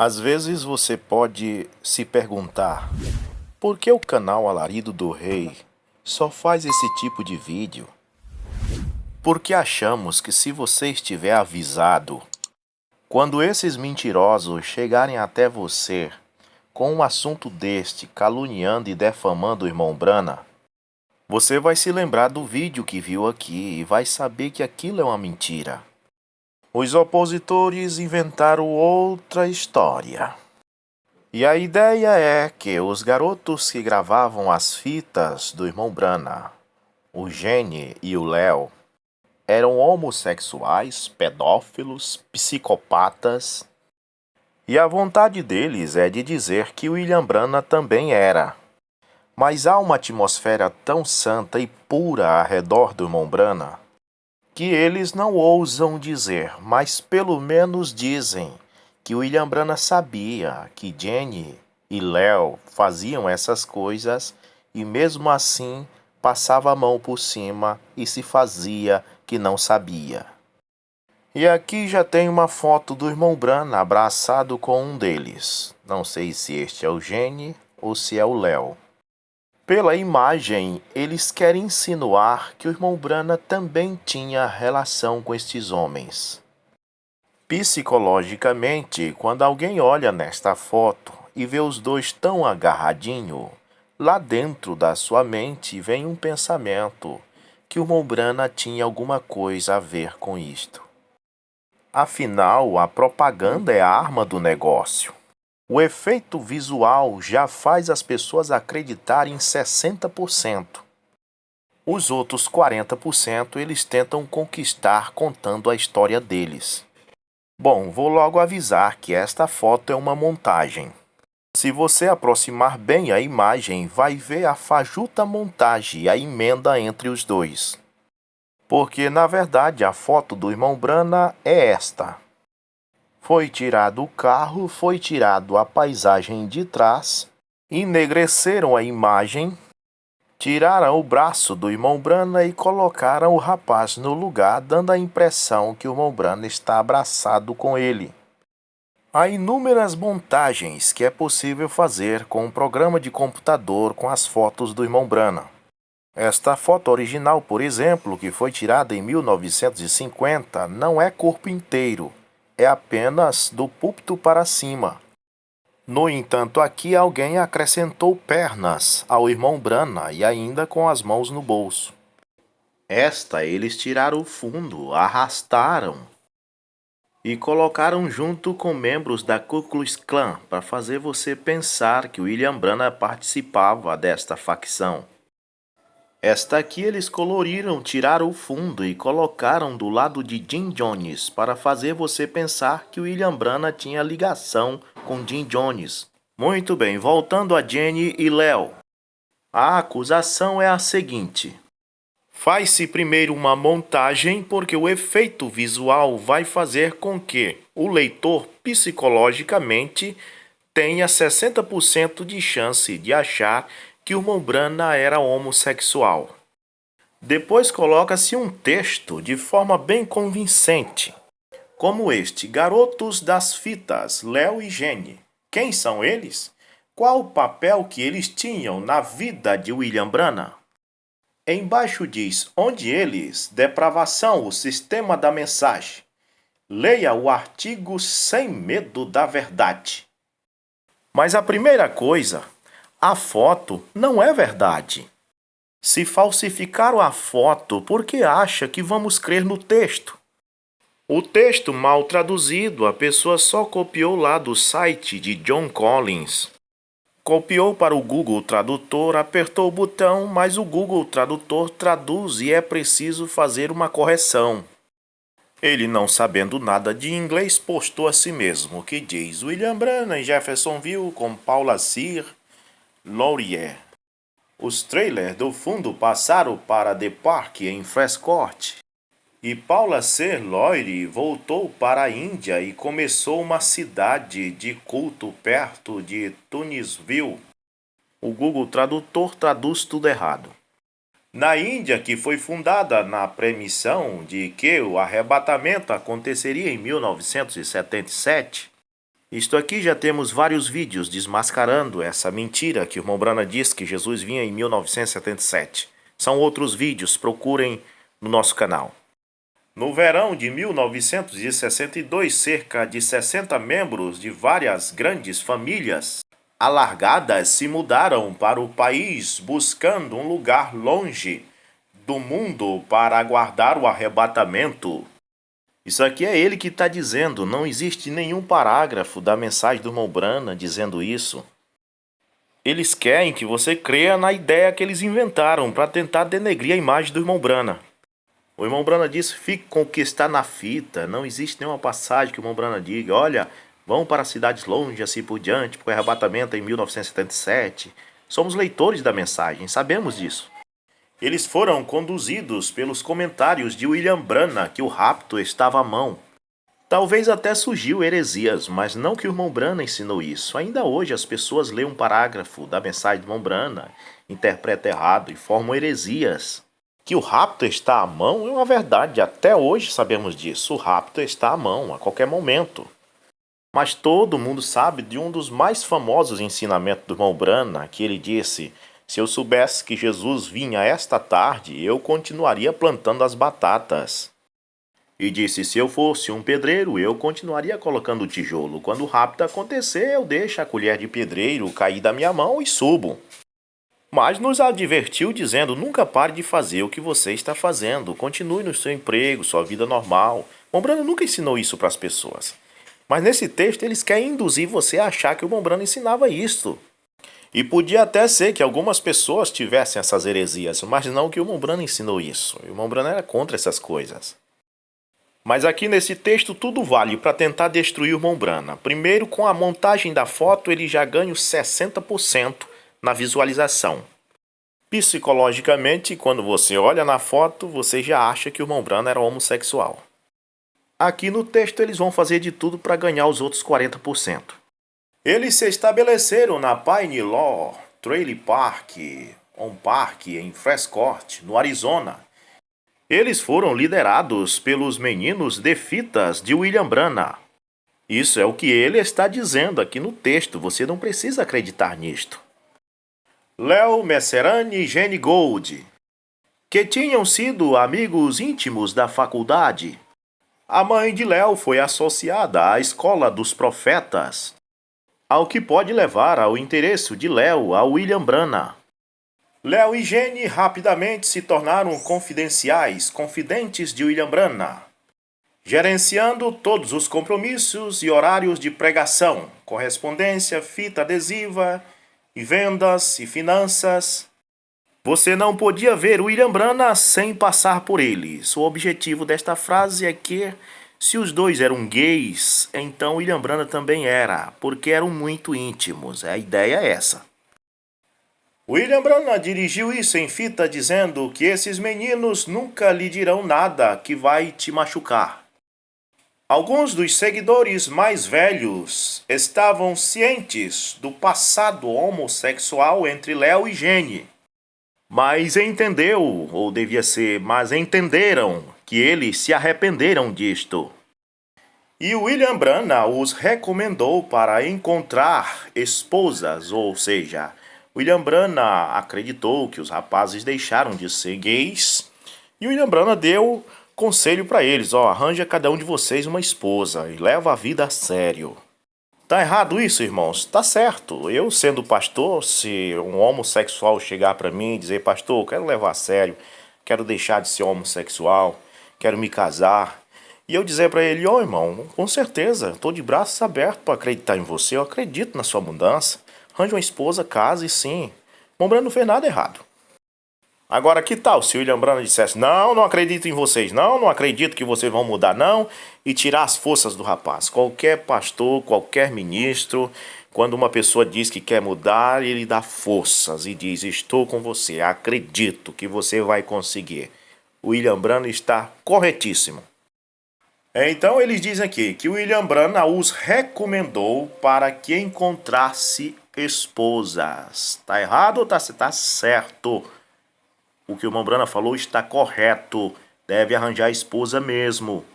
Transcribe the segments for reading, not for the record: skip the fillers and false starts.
Às vezes você pode se perguntar por que o canal Alarido do Rei só faz esse tipo de vídeo? Porque achamos que se você estiver avisado, quando esses mentirosos chegarem até você com um assunto deste caluniando e defamando o irmão Brana, você vai se lembrar do vídeo que viu aqui e vai saber que aquilo é uma mentira. Os opositores inventaram outra história. E a ideia é que os garotos que gravavam as fitas do irmão Brana, o Gene e o Léo, eram homossexuais, pedófilos, psicopatas. E a vontade deles é de dizer que William Brana também era. Mas há uma atmosfera tão santa e pura ao redor do irmão Brana que eles não ousam dizer, mas pelo menos dizem que William Brana sabia que Jenny e Léo faziam essas coisas e mesmo assim passava a mão por cima e se fazia que não sabia. E aqui já tem uma foto do irmão Brana abraçado com um deles. Não sei se este é o Jenny ou se é o Léo. Pela imagem, eles querem insinuar que o irmão Brana também tinha relação com estes homens. Psicologicamente, quando alguém olha nesta foto e vê os dois tão agarradinhos, lá dentro da sua mente vem um pensamento que o irmão Brana tinha alguma coisa a ver com isto. Afinal, a propaganda é a arma do negócio. O efeito visual já faz as pessoas acreditarem em 60%. Os outros 40% eles tentam conquistar contando a história deles. Bom, vou logo avisar que esta foto é uma montagem. Se você aproximar bem a imagem, vai ver a fajuta montagem e a emenda entre os dois. Porque, na verdade, a foto do irmão Brana é esta. Foi tirado o carro, foi tirado a paisagem de trás, enegreceram a imagem, tiraram o braço do irmão Brana e colocaram o rapaz no lugar, dando a impressão que o irmão Brana está abraçado com ele. Há inúmeras montagens que é possível fazer com um programa de computador com as fotos do irmão Brana. Esta foto original, por exemplo, que foi tirada em 1950, não é corpo inteiro. É apenas do púlpito para cima. No entanto, aqui alguém acrescentou pernas ao irmão Brana e ainda com as mãos no bolso. Esta eles tiraram o fundo, arrastaram e colocaram junto com membros da Ku Klux Klan para fazer você pensar que William Brana participava desta facção. Esta aqui eles coloriram, tiraram o fundo e colocaram do lado de Jim Jones para fazer você pensar que William Brana tinha ligação com Jim Jones. Muito bem, voltando a Jenny e Léo. A acusação é a seguinte. Faz-se primeiro uma montagem porque o efeito visual vai fazer com que o leitor psicologicamente tenha 60% de chance de achar que o irmão Brana era homossexual. Depois coloca-se um texto de forma bem convincente, como este: Garotos das fitas, Léo e Jenny. Quem são eles? Qual o papel que eles tinham na vida de William Brana? Embaixo diz: onde eles, depravação, o sistema da mensagem. Leia o artigo sem medo da verdade. Mas a primeira coisa, a foto não é verdade. Se falsificaram a foto, por que acha que vamos crer no texto? O texto mal traduzido, a pessoa só copiou lá do site de John Collins. Copiou para o Google Tradutor, apertou o botão, mas o Google Tradutor traduz e é preciso fazer uma correção. Ele, não sabendo nada de inglês, postou a si mesmo, que diz William Brana em Jeffersonville com Paula Cyr Laurier. Os trailers do fundo passaram para The Park em Frescott. E Paula C. Lloyd voltou para a Índia e começou uma cidade de culto perto de Tunisville. O Google Tradutor traduz tudo errado. Na Índia, que foi fundada na premissão de que o arrebatamento aconteceria em 1977, Isto aqui já temos vários vídeos desmascarando essa mentira que o irmão Brana diz que Jesus vinha em 1977. São outros vídeos, procurem no nosso canal. No verão de 1962, cerca de 60 membros de várias grandes famílias alargadas se mudaram para o país buscando um lugar longe do mundo para aguardar o arrebatamento. Isso aqui é ele que está dizendo, não existe nenhum parágrafo da mensagem do irmão Brana dizendo isso. Eles querem que você creia na ideia que eles inventaram para tentar denegrir a imagem do irmão Brana. O irmão Brana disse, fique com o que está na fita, não existe nenhuma passagem que o irmão Brana diga, olha, vão para cidades longe, assim por diante, porque o arrebatamento é em 1977. Somos leitores da mensagem, sabemos disso. Eles foram conduzidos pelos comentários de William Brana que o rapto estava à mão. Talvez até surgiu heresias, mas não que o irmão Brana ensinou isso. Ainda hoje as pessoas leem um parágrafo da mensagem do irmão Brana, interpretam errado e formam heresias. Que o rapto está à mão é uma verdade, até hoje sabemos disso. O rapto está à mão, a qualquer momento. Mas todo mundo sabe de um dos mais famosos ensinamentos do irmão Brana, que ele disse, se eu soubesse que Jesus vinha esta tarde, eu continuaria plantando as batatas. E disse, se eu fosse um pedreiro, eu continuaria colocando o tijolo. Quando o rapto acontecer, eu deixo a colher de pedreiro cair da minha mão e subo. Mas nos advertiu dizendo, nunca pare de fazer o que você está fazendo, continue no seu emprego, sua vida normal. O Brana nunca ensinou isso para as pessoas. Mas nesse texto eles querem induzir você a achar que o irmão Brana ensinava isso. E podia até ser que algumas pessoas tivessem essas heresias, mas não que o irmão Brana ensinou isso. O irmão Brana era contra essas coisas. Mas aqui nesse texto tudo vale para tentar destruir o irmão Brana. Primeiro, com a montagem da foto, ele já ganha os 60% na visualização. Psicologicamente, quando você olha na foto, você já acha que o irmão Brana era homossexual. Aqui no texto eles vão fazer de tudo para ganhar os outros 40%. Eles se estabeleceram na Pine Law Trail Park, um parque em Frescourt, no Arizona. Eles foram liderados pelos meninos de fitas de William Brana. Isso é o que ele está dizendo aqui no texto, você não precisa acreditar nisto. Léo Messerani e Jenny Gold, que tinham sido amigos íntimos da faculdade. A mãe de Léo foi associada à escola dos profetas, ao que pode levar ao interesse de Léo a William Brana. Léo e Jenny rapidamente se tornaram confidentes de William Brana, gerenciando todos os compromissos e horários de pregação, correspondência, fita adesiva, e vendas e finanças. Você não podia ver William Brana sem passar por eles. O objetivo desta frase é que, se os dois eram gays, então William Brana também era, porque eram muito íntimos. A ideia é essa. William Brana dirigiu isso em fita dizendo que esses meninos nunca lhe dirão nada que vai te machucar. Alguns dos seguidores mais velhos estavam cientes do passado homossexual entre Léo e Jenny, mas entenderam que eles se arrependeram disto. E William Brana os recomendou para encontrar esposas, ou seja, William Brana acreditou que os rapazes deixaram de ser gays e William Brana deu conselho para eles, arranja cada um de vocês uma esposa e leva a vida a sério. Tá errado isso, irmãos? Tá certo. Eu, sendo pastor, se um homossexual chegar para mim e dizer, pastor, eu quero levar a sério, quero deixar de ser homossexual, quero me casar, e eu dizer para ele, irmão, com certeza, estou de braços abertos para acreditar em você, eu acredito na sua mudança, arranje uma esposa, case sim. O Brana não fez nada errado. Agora, que tal se o William Brana dissesse, não acredito em vocês, não acredito que vocês vão mudar, não, e tirar as forças do rapaz. Qualquer pastor, qualquer ministro, quando uma pessoa diz que quer mudar, ele dá forças e diz, estou com você, acredito que você vai conseguir. O William Brana está corretíssimo. Então eles dizem aqui que o William Brana os recomendou para que encontrasse esposas. Tá errado ou tá certo? O que o irmão Brana falou está correto. Deve arranjar esposa mesmo.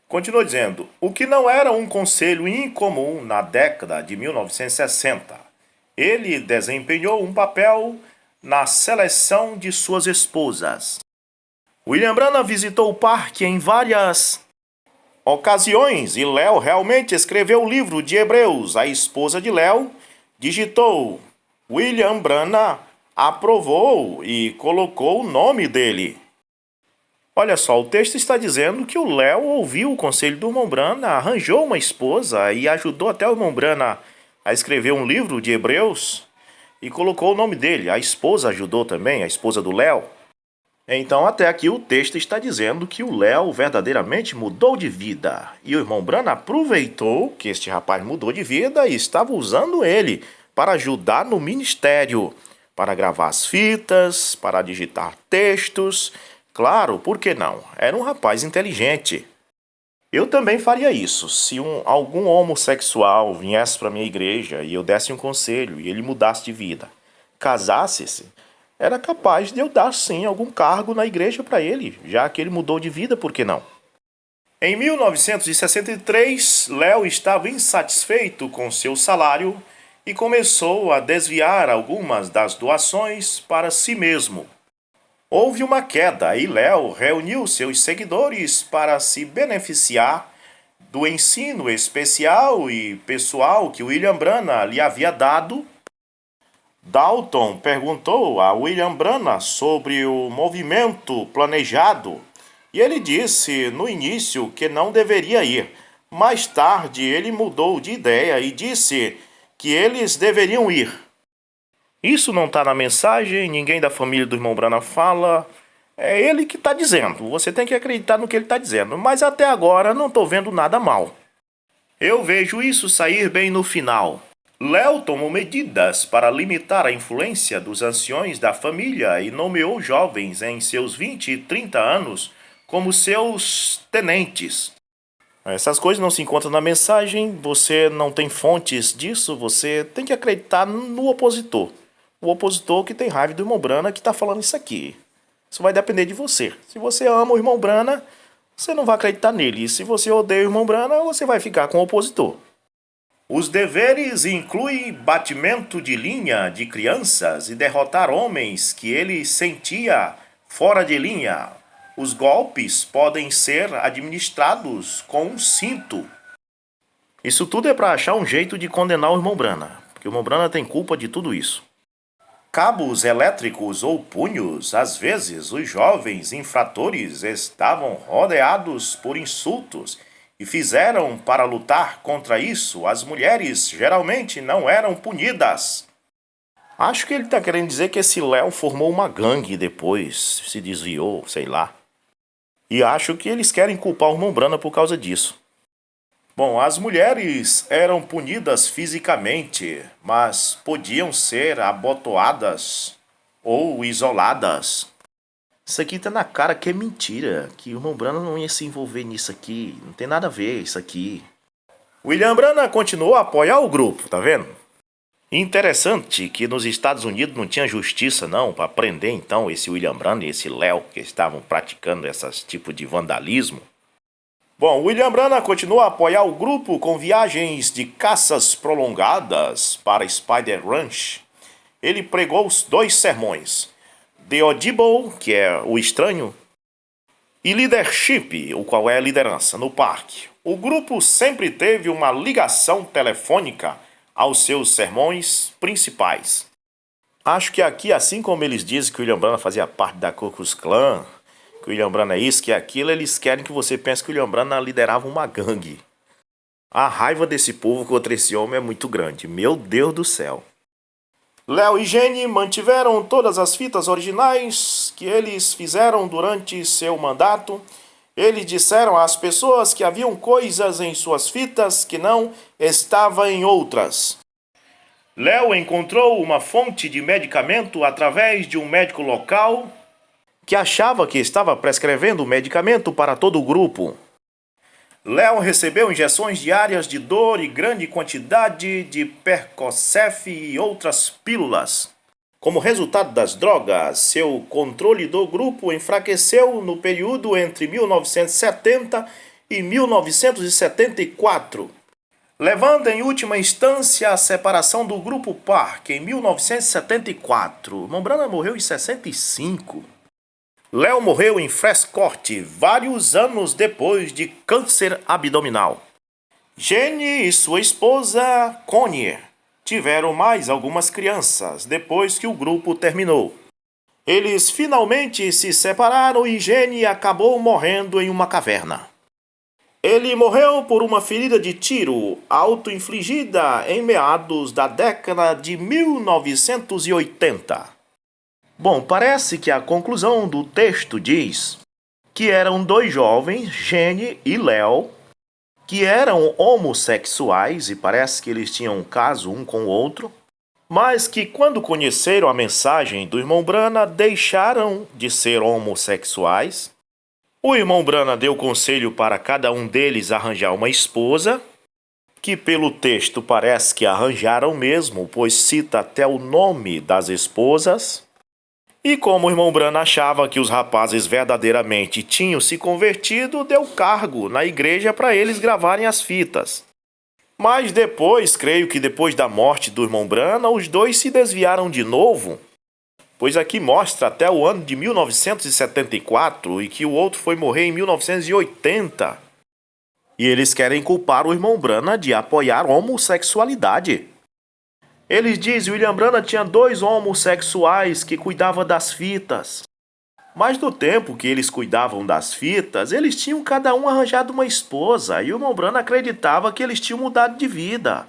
Continua dizendo: o que não era um conselho incomum na década de 1960. Ele desempenhou um papel na seleção de suas esposas. William Branham visitou o parque em várias ocasiões e Léo realmente escreveu o livro de Hebreus. A esposa de Léo digitou: William Branham aprovou e colocou o nome dele. Olha só, o texto está dizendo que o Léo ouviu o conselho do irmão Branham, arranjou uma esposa e ajudou até o irmão Branham a escrever um livro de Hebreus e colocou o nome dele. A esposa ajudou também, a esposa do Léo. Então, até aqui o texto está dizendo que o Léo verdadeiramente mudou de vida. E o irmão Branham aproveitou que este rapaz mudou de vida e estava usando ele para ajudar no ministério, para gravar as fitas, para digitar textos. Claro, por que não? Era um rapaz inteligente. Eu também faria isso. Se algum homossexual viesse para minha igreja e eu desse um conselho e ele mudasse de vida, casasse-se, era capaz de eu dar sim algum cargo na igreja para ele, já que ele mudou de vida, por que não? Em 1963, Léo estava insatisfeito com seu salário e começou a desviar algumas das doações para si mesmo. Houve uma queda e Léo reuniu seus seguidores para se beneficiar do ensino especial e pessoal que William Branham lhe havia dado. Dalton perguntou a William Branham sobre o movimento planejado e ele disse no início que não deveria ir. Mais tarde ele mudou de ideia e disse que eles deveriam ir. Isso não está na mensagem, ninguém da família do irmão Branham fala. É ele que está dizendo, você tem que acreditar no que ele está dizendo. Mas até agora não estou vendo nada mal. Eu vejo isso sair bem no final. Léo tomou medidas para limitar a influência dos anciões da família e nomeou jovens em seus 20 e 30 anos como seus tenentes. Essas coisas não se encontram na mensagem, você não tem fontes disso, você tem que acreditar no opositor. O opositor que tem raiva do irmão Branham que está falando isso aqui. Isso vai depender de você. Se você ama o irmão Branham, você não vai acreditar nele. E se você odeia o irmão Branham, você vai ficar com o opositor. Os deveres incluem batimento de linha de crianças e derrotar homens que ele sentia fora de linha. Os golpes podem ser administrados com um cinto. Isso tudo é para achar um jeito de condenar o irmão Branham, porque o irmão Branham tem culpa de tudo isso. Cabos elétricos ou punhos, às vezes os jovens infratores estavam rodeados por insultos e fizeram para lutar contra isso. As mulheres geralmente não eram punidas. Acho que ele está querendo dizer que esse Léo formou uma gangue e depois se desviou, sei lá. E acho que eles querem culpar o irmão Branham por causa disso. Bom, as mulheres eram punidas fisicamente, mas podiam ser abotoadas ou isoladas. Isso aqui tá na cara que é mentira, que o irmão Branham não ia se envolver nisso aqui, não tem nada a ver isso aqui. William Branham continuou a apoiar o grupo, tá vendo? Interessante que nos Estados Unidos não tinha justiça não para prender então esse William Branham e esse Léo que estavam praticando esse tipo de vandalismo. Bom, William Branham continuou a apoiar o grupo com viagens de caças prolongadas para Spider Ranch. Ele pregou os 2 sermões, The Audible, que é o estranho, e Leadership, o qual é a liderança, no parque. O grupo sempre teve uma ligação telefônica aos seus sermões principais. Acho que aqui, assim como eles dizem que o William Branham fazia parte da Ku Klux Klan, que o William Branham é isso, que é aquilo, eles querem que você pense que o William Branham liderava uma gangue. A raiva desse povo contra esse homem é muito grande, meu Deus do céu. Léo e Jenny mantiveram todas as fitas originais que eles fizeram durante seu mandato. Eles disseram às pessoas que haviam coisas em suas fitas que não estavam em outras. Léo encontrou uma fonte de medicamento através de um médico local que achava que estava prescrevendo o medicamento para todo o grupo. Léo recebeu injeções diárias de dor e grande quantidade de Percocet e outras pílulas. Como resultado das drogas, seu controle do grupo enfraqueceu no período entre 1970 e 1974, levando em última instância a separação do Grupo Park em 1974. Irmão Brana morreu em 65. Léo morreu em Frescourt vários anos depois de câncer abdominal. Jenny e sua esposa, Connie, tiveram mais algumas crianças depois que o grupo terminou. Eles finalmente se separaram e Jenny acabou morrendo em uma caverna. Ele morreu por uma ferida de tiro auto-infligida em meados da década de 1980. Bom, parece que a conclusão do texto diz que eram dois jovens, Jenny e Léo, que eram homossexuais, e parece que eles tinham um caso um com o outro, mas que quando conheceram a mensagem do irmão Brana, deixaram de ser homossexuais. O irmão Brana deu conselho para cada um deles arranjar uma esposa, que pelo texto parece que arranjaram mesmo, pois cita até o nome das esposas. E como o irmão Brana achava que os rapazes verdadeiramente tinham se convertido, deu cargo na igreja para eles gravarem as fitas. Mas depois, creio que depois da morte do irmão Brana, os dois se desviaram de novo, pois aqui mostra até o ano de 1974 e que o outro foi morrer em 1980. E eles querem culpar o irmão Brana de apoiar a homossexualidade. Eles dizem que William Brana tinha dois homossexuais que cuidavam das fitas. Mas no tempo que eles cuidavam das fitas, eles tinham cada um arranjado uma esposa e o irmão Brana acreditava que eles tinham mudado de vida.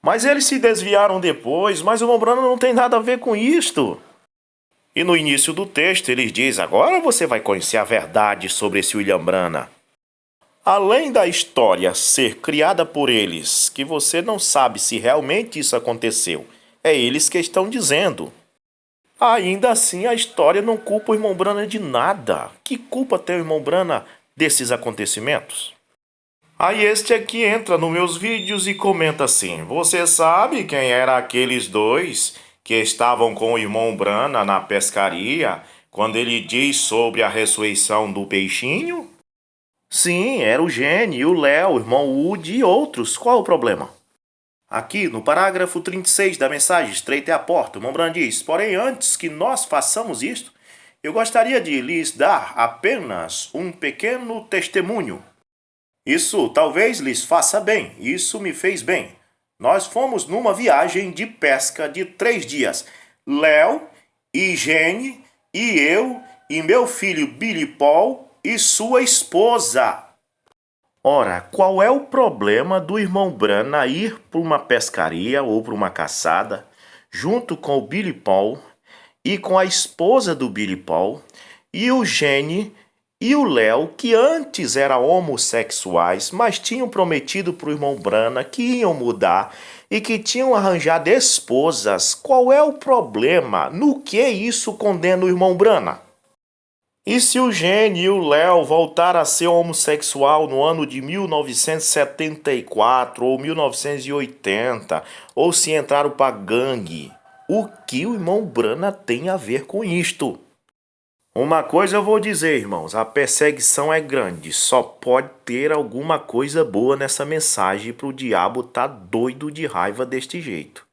Mas eles se desviaram depois, mas o irmão Brana não tem nada a ver com isto. E no início do texto eles dizem: agora você vai conhecer a verdade sobre esse William Brana. Além da história ser criada por eles, que você não sabe se realmente isso aconteceu, é eles que estão dizendo. Ainda assim, a história não culpa o irmão Brana de nada. Que culpa tem o irmão Brana desses acontecimentos? Aí este aqui entra nos meus vídeos e comenta assim: você sabe quem eram aqueles dois que estavam com o irmão Brana na pescaria quando ele diz sobre a ressurreição do peixinho? Sim, era o Jenny, o Léo, o irmão Woody e outros. Qual o problema? Aqui, no parágrafo 36 da mensagem Estreita é a Porta, o irmão Brana diz: porém, antes que nós façamos isto, eu gostaria de lhes dar apenas um pequeno testemunho. Isso talvez lhes faça bem, isso me fez bem. Nós fomos numa viagem de pesca de 3 dias. Léo e Jenny e eu e meu filho Billy Paul e sua esposa. Ora, qual é o problema do irmão Brana ir para uma pescaria ou para uma caçada junto com o Billy Paul e com a esposa do Billy Paul e o Jenny e o Léo, que antes eram homossexuais, mas tinham prometido para o irmão Brana que iam mudar e que tinham arranjado esposas? Qual é o problema? No que isso condena o irmão Brana? E se o Jenny e o Léo voltaram a ser homossexual no ano de 1974 ou 1980, ou se entraram para gangue, o que o irmão Brana tem a ver com isto? Uma coisa eu vou dizer, irmãos, a perseguição é grande, só pode ter alguma coisa boa nessa mensagem para o diabo tá doido de raiva deste jeito.